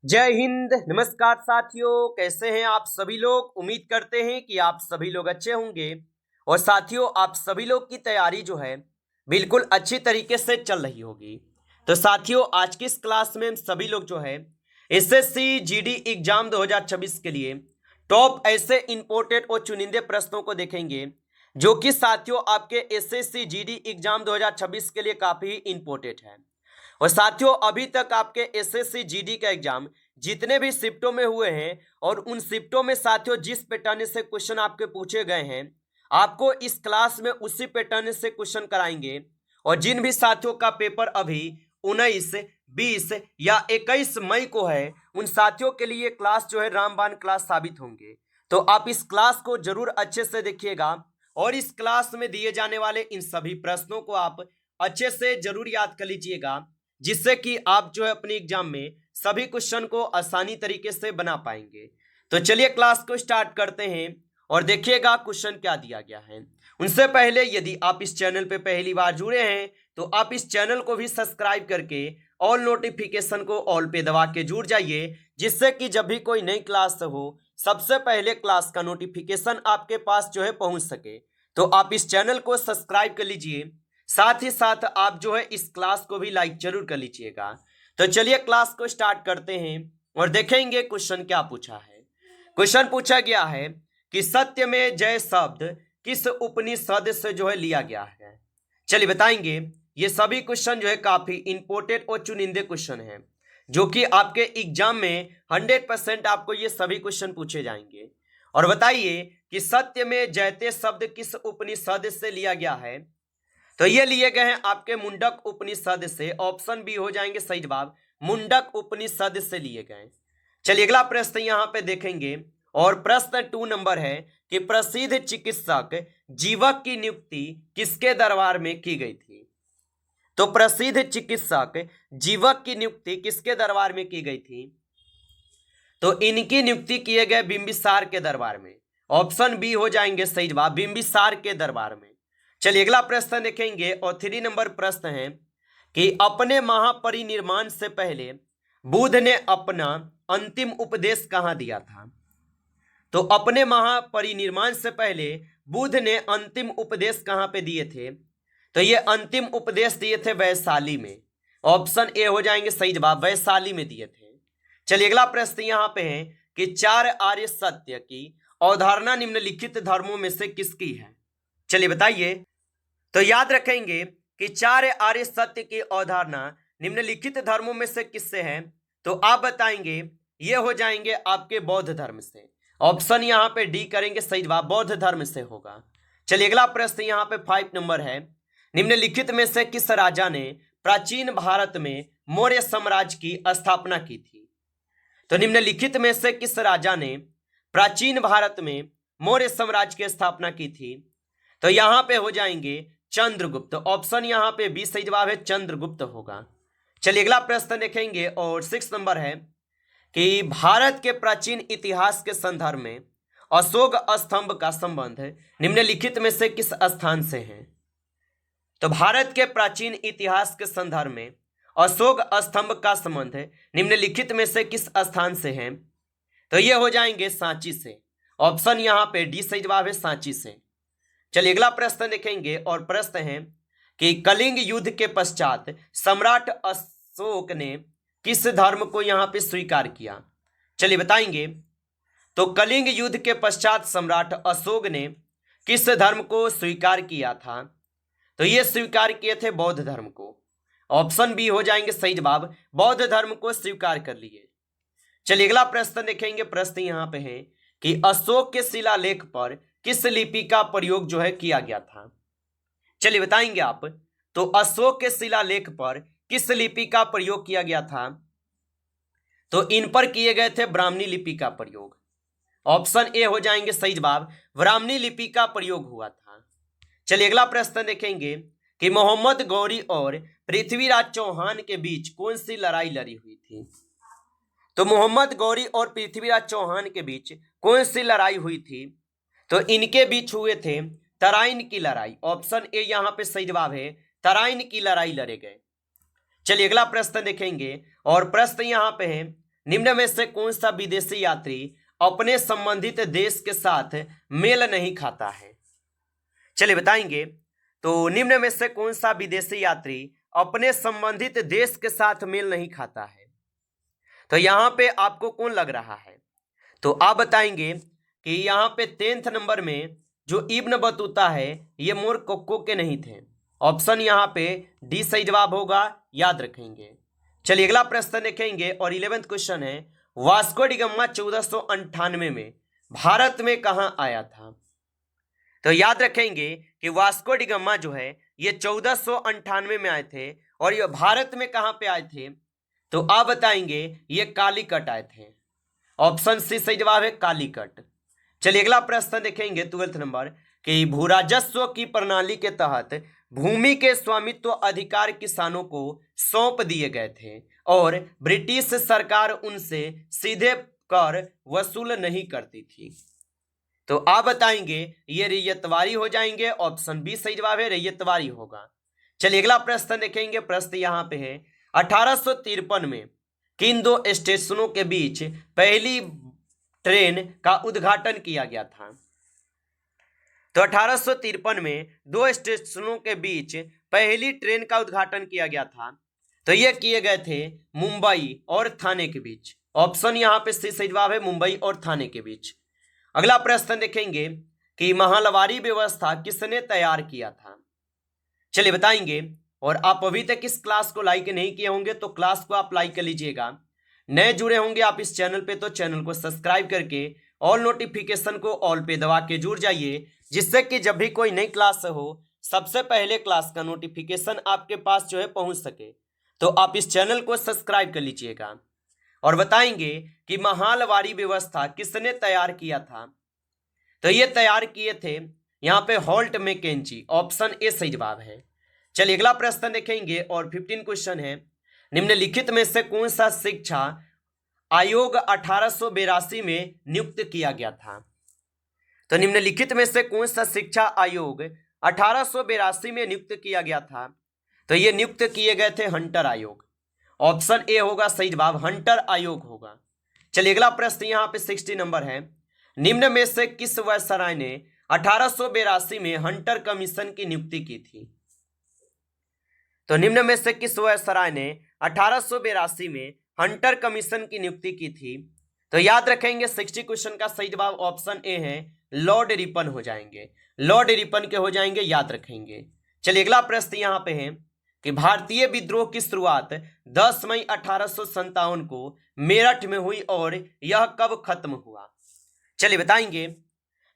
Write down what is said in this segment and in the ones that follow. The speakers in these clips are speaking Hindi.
जय हिंद। नमस्कार साथियों, कैसे हैं आप सभी लोग। उम्मीद करते हैं कि आप सभी लोग अच्छे होंगे। और साथियों, आप सभी लोग की तैयारी जो है बिल्कुल अच्छी तरीके से चल रही होगी। तो साथियों, आज की इस क्लास में हम सभी लोग जो है एसएससी जीडी एग्जाम 2026 के लिए टॉप ऐसे इंपोर्टेड और चुनिंदे प्रश्नों को देखेंगे जो कि साथियों आपके एसएससी जीडी एग्जाम 2026 के लिए काफी इंपोर्टेंट है। और साथियों, अभी तक आपके एसएससी जीडी का एग्जाम जितने भी शिफ्टों में हुए हैं और उन शिफ्टों में साथियों जिस पैटर्न से क्वेश्चन आपके पूछे गए हैं, आपको इस क्लास में उसी पैटर्न से क्वेश्चन कराएंगे। और जिन भी साथियों का पेपर अभी 19, 20 या 21 मई को है, उन साथियों के लिए क्लास जो है रामबाण क्लास साबित होंगे। तो आप इस क्लास को जरूर अच्छे से देखिएगा और इस क्लास में दिए जाने वाले इन सभी प्रश्नों को आप अच्छे से जरूर याद कर लीजिएगा, जिससे कि आप जो है अपने एग्जाम में सभी क्वेश्चन को आसानी तरीके से बना पाएंगे। तो चलिए क्लास को स्टार्ट करते हैं और देखिएगा क्वेश्चन क्या दिया गया है। उनसे पहले यदि आप इस चैनल पे पहली बार जुड़े हैं तो आप इस चैनल को भी सब्सक्राइब करके ऑल नोटिफिकेशन को ऑल पे दबा के जुड़ जाइए, जिससे कि जब भी कोई नई क्लास हो सबसे पहले क्लास का नोटिफिकेशन आपके पास जो है पहुंच सके। तो आप इस चैनल को सब्सक्राइब कर लीजिए, साथ ही साथ आप जो है इस क्लास को भी लाइक जरूर कर लीजिएगा। तो चलिए क्लास को स्टार्ट करते हैं और देखेंगे क्वेश्चन क्या पूछा है। क्वेश्चन पूछा गया है कि सत्य में जय शब्द किस उपनिषद से जो है लिया गया है। चलिए बताएंगे। ये सभी क्वेश्चन जो है काफी इंपोर्टेंट और चुनिंदे क्वेश्चन हैं, जो कि आपके एग्जाम में 100% आपको ये सभी क्वेश्चन पूछे जाएंगे। और बताइए कि सत्य में जयते शब्द किस उपनिषद से लिया गया है। तो ये लिए गए हैं आपके मुंडक उपनिषद से। ऑप्शन बी हो जाएंगे सही जवाब, मुंडक उपनिषद से लिए गए। चलिए अगला प्रश्न यहाँ पे देखेंगे और प्रश्न 2 नंबर है कि प्रसिद्ध चिकित्सक जीवक की नियुक्ति किसके दरबार में की गई थी। तो प्रसिद्ध चिकित्सक जीवक की नियुक्ति किसके दरबार में की गई थी। तो इनकी नियुक्ति किए गए बिंबिसार के दरबार में। ऑप्शन बी हो जाएंगे सही जवाब, बिंबिसार के दरबार में। चलिए अगला प्रश्न देखेंगे और 3 नंबर प्रश्न है कि अपने महापरिनिर्वाण से पहले बुद्ध ने अपना अंतिम उपदेश कहाँ दिया था। तो अपने महापरिनिर्वाण से पहले बुद्ध ने अंतिम उपदेश कहाँ पे दिए थे। तो ये अंतिम उपदेश दिए थे वैशाली में। ऑप्शन ए हो जाएंगे सही जवाब, वैशाली में दिए थे। चलिए अगला प्रश्न यहाँ पे है कि 4 आर्य सत्य की अवधारणा निम्नलिखित धर्मों में से किसकी है। चलिए बताइए। तो याद रखेंगे कि 4 आर्य सत्य की अवधारणा निम्नलिखित धर्मों में से किससे है। तो आप बताएंगे ये हो जाएंगे आपके बौद्ध धर्म से। ऑप्शन यहाँ पे डी करेंगे सही जवाब, बौद्ध धर्म से होगा। चलिए अगला प्रश्न यहाँ पे 5 नंबर है, निम्नलिखित में से किस राजा ने प्राचीन भारत में मौर्य साम्राज्य की स्थापना की थी। तो निम्नलिखित में से किस राजा ने प्राचीन भारत में मौर्य साम्राज्य की स्थापना की थी। तो यहां पे हो जाएंगे चंद्रगुप्त। ऑप्शन यहां पे बी सही जवाब है, चंद्रगुप्त होगा। चलिए अगला प्रश्न देखेंगे और 6 नंबर है कि भारत के प्राचीन इतिहास के संदर्भ में अशोक स्तंभ का संबंध निम्नलिखित में से किस स्थान से है। तो भारत के प्राचीन इतिहास के संदर्भ में अशोक स्तंभ का संबंध निम्नलिखित में से किस स्थान से है। तो ये हो जाएंगे सांची से। ऑप्शन यहाँ पे डी सही जवाब है, सांची से। चलिए अगला प्रश्न देखेंगे और प्रश्न है कि कलिंग युद्ध के पश्चात सम्राट अशोक ने किस धर्म को यहाँ पे स्वीकार किया। चलिए बताएंगे। तो कलिंग युद्ध के पश्चात सम्राट अशोक ने किस धर्म को स्वीकार किया था। तो ये स्वीकार किए थे बौद्ध धर्म को। ऑप्शन बी हो जाएंगे सही जवाब, बौद्ध धर्म को स्वीकार कर लिए। चलिए अगला प्रश्न देखेंगे। प्रश्न यहाँ पे है कि अशोक के शिलालेख पर किस लिपि का प्रयोग जो है किया गया था। चलिए बताएंगे आप। तो अशोक के शिलालेख पर किस लिपि का प्रयोग किया गया था। तो इन पर किए गए थे ब्राह्मणी लिपि का प्रयोग। ऑप्शन ए हो जाएंगे सही जवाब, ब्राह्मणी लिपि का प्रयोग हुआ था। चलिए अगला प्रश्न देखेंगे कि मोहम्मद गौरी और पृथ्वीराज चौहान के बीच कौन सी लड़ाई लड़ी हुई थी। तो मोहम्मद गौरी और पृथ्वीराज चौहान के बीच कौन सी लड़ाई हुई थी। तो इनके बीच हुए थे तराइन की लड़ाई। ऑप्शन ए यहाँ पे सही जवाब है, तराइन की लड़ाई लड़े गए। चलिए अगला प्रश्न देखेंगे और प्रश्न यहाँ पे है, निम्न में से कौन सा विदेशी यात्री अपने संबंधित देश के साथ मेल नहीं खाता है? चलिए बताएंगे। तो निम्न में से कौन सा विदेशी यात्री अपने संबंधित देश के साथ मेल नहीं खाता है? तो यहाँ पे आपको कौन लग रहा है? तो आप बताएंगे कि यहाँ पे 10th नंबर में जो इब्न बतूता है ये मोरक्को के नहीं थे। ऑप्शन यहाँ पे डी सही जवाब होगा, याद रखेंगे। चलिए अगला प्रश्न देखेंगे और 11th क्वेश्चन है, वास्को डी गामा 1498 में भारत में कहाँ आया था? तो याद रखेंगे कि वास्को डी गामा जो है ये 1498 में आए थे और ये भारत में कहाँ पे आए थे? तो आप बताएंगे ये कालीकट आए थे। ऑप्शन सी सही जवाब है, कालीकट। चलिए अगला प्रश्न देखेंगे 12th नंबर कि भूराजस्व की प्रणाली के तहत भूमि के स्वामित्व अधिकार किसानों को सौंप दिए गए थे और ब्रिटिश सरकार उनसे सीधे कर वसूल नहीं करती थी। तो आप बताएंगे ये रैयतवारी हो जाएंगे। ऑप्शन बी सही जवाब है, रैयतवारी होगा। चलिए अगला प्रश्न देखेंगे। प्रश्न यहाँ पे है 1853 में किन दो स्टेशनों के बीच पहली ट्रेन का उद्घाटन किया गया था? तो 1853 में दो स्टेशनों के बीच पहली ट्रेन का उद्घाटन किया गया था। तो ये किए गए थे मुंबई और थाने के बीच। ऑप्शन यहाँ पे सही जवाब है, मुंबई और थाने के बीच। अगला प्रश्न देखेंगे कि महलवारी व्यवस्था किसने तैयार किया था? चलिए बताएंगे। और आप अभी तक इस क्लास को लाइक नहीं किए होंगे तो क्लास को आप लाइक कर लीजिएगा। नए जुड़े होंगे आप इस चैनल पे तो चैनल को सब्सक्राइब करके ऑल नोटिफिकेशन को ऑल पे दबा के जुड़ जाइए, जिससे कि जब भी कोई नई क्लास हो सबसे पहले क्लास का नोटिफिकेशन आपके पास जो है पहुंच सके। तो आप इस चैनल को सब्सक्राइब कर लीजिएगा। और बताएंगे कि महलवारी व्यवस्था किसने तैयार किया था? तो ये तैयार किए थे यहाँ पे हॉल्ट मैकेंजी। ऑप्शन ए सही जवाब है। चलिए अगला प्रश्न देखेंगे और 15 क्वेश्चन है, निम्नलिखित में से कौन सा शिक्षा आयोग 1882 में नियुक्त किया गया था? तो निम्नलिखित में से कौन सा शिक्षा आयोग 1882 में नियुक्त किया गया था? तो ये नियुक्त किए गए थे हंटर आयोग। ऑप्शन ए होगा सही जवाब, हंटर आयोग होगा। चलिए अगला प्रश्न यहाँ पे 60 नंबर है, निम्न में से किस वायसराय ने 1882 में हंटर कमीशन की नियुक्ति की थी? तो निम्न में से किस वायसराय ने 1882 में हंटर कमीशन की नियुक्ति की थी? तो याद रखेंगे 60 क्वेश्चन का सही जवाब ऑप्शन ए है, लॉर्ड रिपन हो जाएंगे। लॉर्ड रिपन के हो जाएंगे, याद रखेंगे। चलिए अगला प्रश्न यहाँ पे है कि भारतीय विद्रोह की शुरुआत 10 मई 1857 को मेरठ में हुई और यह कब खत्म हुआ? चलिए बताएंगे।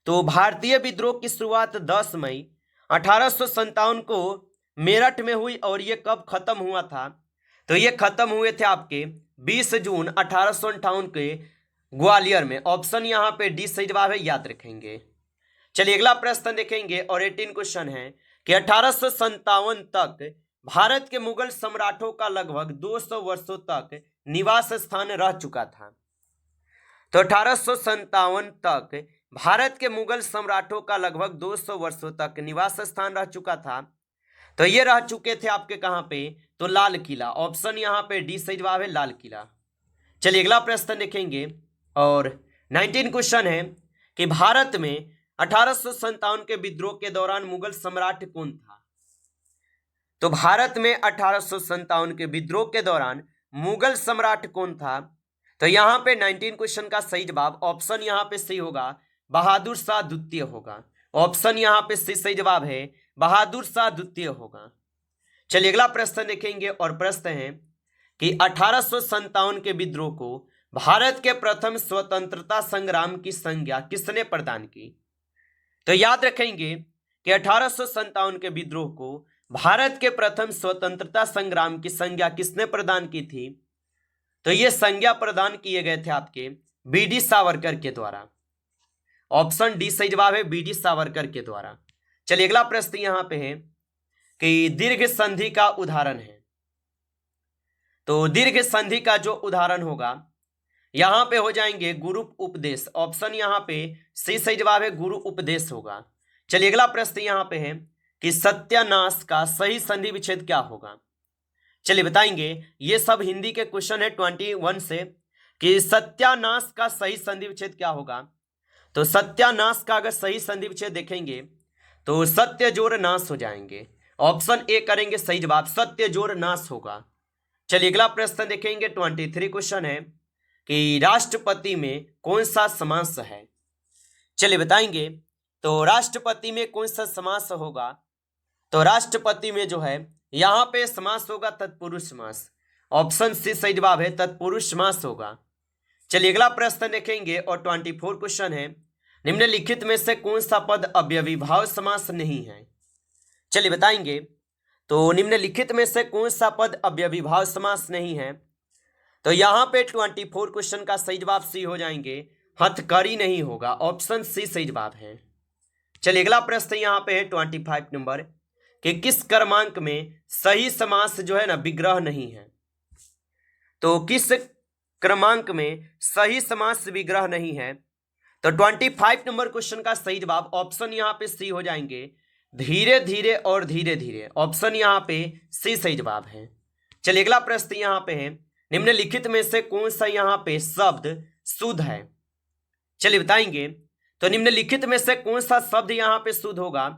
तो भारतीय विद्रोह की शुरुआत 10 मई 1857 को मेरठ में हुई और ये कब खत्म हुआ था? तो ये खत्म हुए थे आपके 20 जून 1858 के ग्वालियर में। ऑप्शन यहाँ पे डी सही जवाब है, याद रखेंगे। चलिए अगला प्रश्न देखेंगे और 18 क्वेश्चन है कि 1857 तक भारत के मुगल सम्राटों का लगभग 200 वर्षों तक निवास स्थान रह चुका था। तो 1857 तक भारत के मुगल सम्राटों का लगभग 200 वर्षों तक निवास स्थान रह चुका था। तो ये रह चुके थे आपके कहाँ पे? तो लाल किला। ऑप्शन यहाँ पे डी सही जवाब है, लाल किला। चलिए अगला प्रश्न देखेंगे और 19 क्वेश्चन है कि भारत में 1857 के विद्रोह के दौरान मुगल सम्राट कौन था? तो भारत में 1857 के विद्रोह के दौरान मुगल सम्राट कौन था? तो यहाँ पे 19 क्वेश्चन का सही जवाब ऑप्शन यहाँ पे सही होगा, बहादुर शाह द्वितीय होगा। ऑप्शन यहाँ पे सही जवाब है, बहादुर शाह द्वितीय होगा। चलिए अगला प्रश्न देखेंगे और प्रश्न है कि 1857 के विद्रोह को भारत के प्रथम स्वतंत्रता संग्राम की संज्ञा किसने प्रदान की? तो याद रखेंगे कि 1857 के विद्रोह को भारत के प्रथम स्वतंत्रता संग्राम की संज्ञा किसने प्रदान की थी? तो ये संज्ञा प्रदान किए गए थे आपके बीडी सावरकर के द्वारा। ऑप्शन डी सही जवाब है, बीडी सावरकर के द्वारा। चलिए अगला प्रश्न यहां पे है कि दीर्घ संधि का उदाहरण है। तो दीर्घ संधि का जो उदाहरण होगा यहां पे हो जाएंगे गुरु उपदेश। ऑप्शन यहां पे सही जवाब है, गुरु उपदेश होगा। चलिए अगला प्रश्न यहां पे है कि सत्यानाश का सही संधि विच्छेद क्या होगा? चलिए बताएंगे। ये सब हिंदी के क्वेश्चन है 21 से कि सत्यानाश का सही संधि विच्छेद क्या होगा। तो सत्यानाश का अगर सही संधि विच्छेद देखेंगे तो सत्य जोड़ नाश हो जाएंगे। ऑप्शन ए करेंगे सही जवाब, सत्य जोड़ नाश होगा। चलिए अगला प्रश्न देखेंगे, 23 क्वेश्चन है कि राष्ट्रपति में कौन सा समास है। चलिए बताएंगे, तो राष्ट्रपति में कौन सा समास होगा। तो राष्ट्रपति में जो है यहाँ पे समास होगा तत्पुरुष समास। ऑप्शन सी सही जवाब है, तत्पुरुष समास होगा। चलिए अगला प्रश्न देखेंगे और 24 क्वेश्चन है, निम्नलिखित में से कौन सा पद अव्ययीभाव समास नहीं है। चलिए बताएंगे, तो निम्नलिखित में से कौन सा पद अव्ययीभाव समास नहीं है। तो यहाँ पे 24 क्वेश्चन का सही जवाब सी हो जाएंगे, हथकड़ी नहीं होगा। ऑप्शन सी सही जवाब है। चलिए अगला प्रश्न यहाँ पे है 25 नंबर कि किस क्रमांक में सही समास जो है ना विग्रह नहीं है। तो किस क्रमांक में सही समास विग्रह नहीं है। तो 25 नंबर क्वेश्चन का सही जवाब ऑप्शन यहाँ पे सी हो जाएंगे, धीरे धीरे और धीरे धीरे। ऑप्शन यहाँ पे सी सही जवाब है। चलिए अगला प्रश्न यहाँ पे है, निम्नलिखित में से कौन सा यहाँ पे शब्द शुद्ध है। चलिए बताएंगे, तो निम्नलिखित में से कौन सा शब्द यहाँ पे शुद्ध होगा।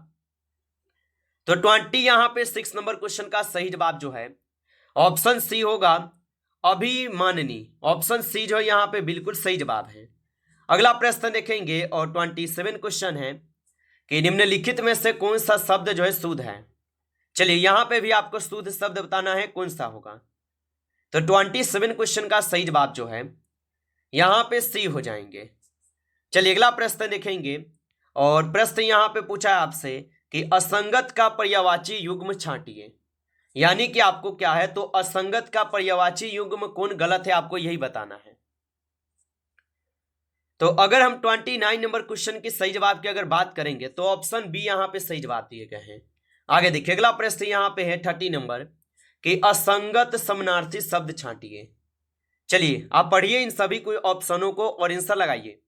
तो 20 यहाँ पे 6 नंबर क्वेश्चन का सही जवाब जो है ऑप्शन सी होगा, अभिमाननी। ऑप्शन सी जो है यहाँ पे बिल्कुल सही जवाब है। अगला प्रश्न देखेंगे और 27 क्वेश्चन है कि निम्नलिखित में से कौन सा शब्द जो है शुद्ध है। चलिए यहाँ पे भी आपको शुद्ध शब्द बताना है कौन सा होगा। तो 27 क्वेश्चन का सही जवाब जो है यहाँ पे सी हो जाएंगे। चलिए अगला प्रश्न देखेंगे और प्रश्न यहाँ पे पूछा है आपसे कि असंगत का पर्यायवाची युग्म छांटिए। यानी कि आपको क्या है, तो असंगत का पर्यायवाची युग्म कौन गलत है आपको यही बताना है। तो अगर हम 29 नंबर क्वेश्चन की सही जवाब की अगर बात करेंगे तो ऑप्शन बी यहाँ पे सही जवाब दिए गए हैं। आगे देखिए अगला प्रश्न यहाँ पे है 30 नंबर कि असंगत समानार्थी शब्द छांटिए। चलिए आप पढ़िए इन सभी को ऑप्शनों को और आंसर लगाइए।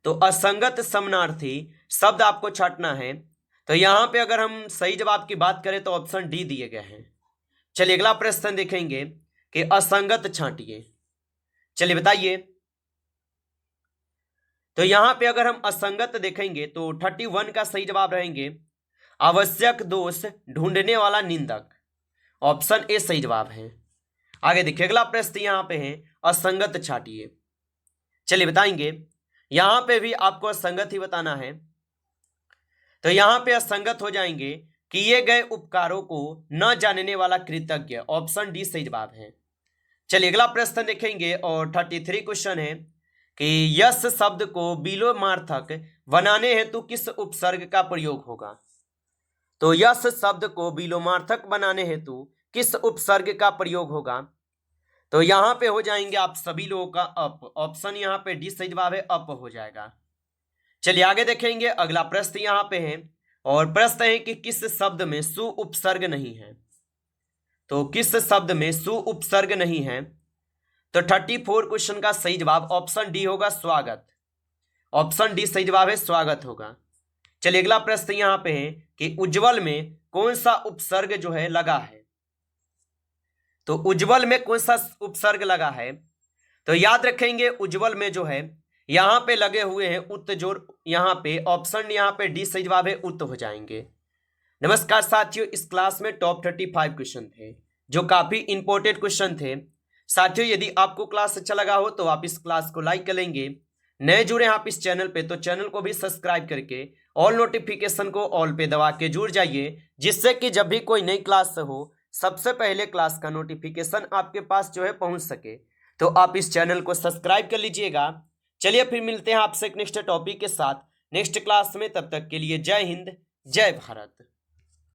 तो असंगत समानार्थी शब्द आपको छांटना है। तो यहाँ पे अगर हम सही जवाब की बात करें तो ऑप्शन डी दिए गए हैं। चलिए अगला प्रश्न देखेंगे कि असंगत छांटिए। चलिए बताइए, तो यहाँ पे अगर हम असंगत देखेंगे तो 31 का सही जवाब रहेंगे, आवश्यक दोष ढूंढने वाला निंदक। ऑप्शन ए सही जवाब है। आगे देखिए अगला प्रश्न यहाँ पे है, असंगत छांटिए। चलिए बताएंगे, यहाँ पे भी आपको असंगत ही बताना है। तो यहाँ पे असंगत हो जाएंगे, किए गए उपकारों को न जानने वाला कृतज्ञ। ऑप्शन डी सही जवाब है। चलिए अगला प्रश्न देखेंगे और 33 क्वेश्चन है कि यस शब्द को विलोमार्थक बनाने हेतु किस उपसर्ग का प्रयोग होगा। तो यस शब्द को विलोमार्थक बनाने हेतु किस उपसर्ग का प्रयोग होगा। तो यहाँ पे हो जाएंगे आप सभी लोगों का अप। ऑप्शन यहाँ पे डी सही जवाब है, अप हो जाएगा। चलिए आगे देखेंगे अगला प्रश्न यहाँ पे है और प्रश्न है कि किस शब्द में सु उपसर्ग नहीं है। तो किस शब्द में सु उपसर्ग नहीं है। तो 34 क्वेश्चन का सही जवाब ऑप्शन डी होगा, स्वागत। ऑप्शन डी सही जवाब है, स्वागत होगा। चलिए अगला प्रश्न यहाँ पे है कि उज्जवल में कौन सा उपसर्ग जो है लगा है। तो उज्जवल में कौन सा उपसर्ग लगा है। तो याद रखेंगे उज्जवल में जो है यहाँ पे लगे हुए हैं उत जोड़। यहाँ पे ऑप्शन यहाँ पे डी सही जवाब है, उत हो जाएंगे। नमस्कार साथियों, इस क्लास में टॉप 35 क्वेश्चन थे जो काफी इंपॉर्टेंट क्वेश्चन थे। साथियों यदि आपको क्लास अच्छा लगा हो तो आप इस क्लास को लाइक कर लेंगे। नए जुड़े आप इस चैनल पे तो चैनल को भी सब्सक्राइब करके ऑल नोटिफिकेशन को ऑल पे दबा के जुड़ जाइए, जिससे कि जब भी कोई नई क्लास हो सबसे पहले क्लास का नोटिफिकेशन आपके पास जो है पहुंच सके। तो आप इस चैनल को सब्सक्राइब कर लीजिएगा। चलिए फिर मिलते हैं आपसे एक नेक्स्ट टॉपिक के साथ नेक्स्ट क्लास में। तब तक के लिए जय हिंद, जय भारत।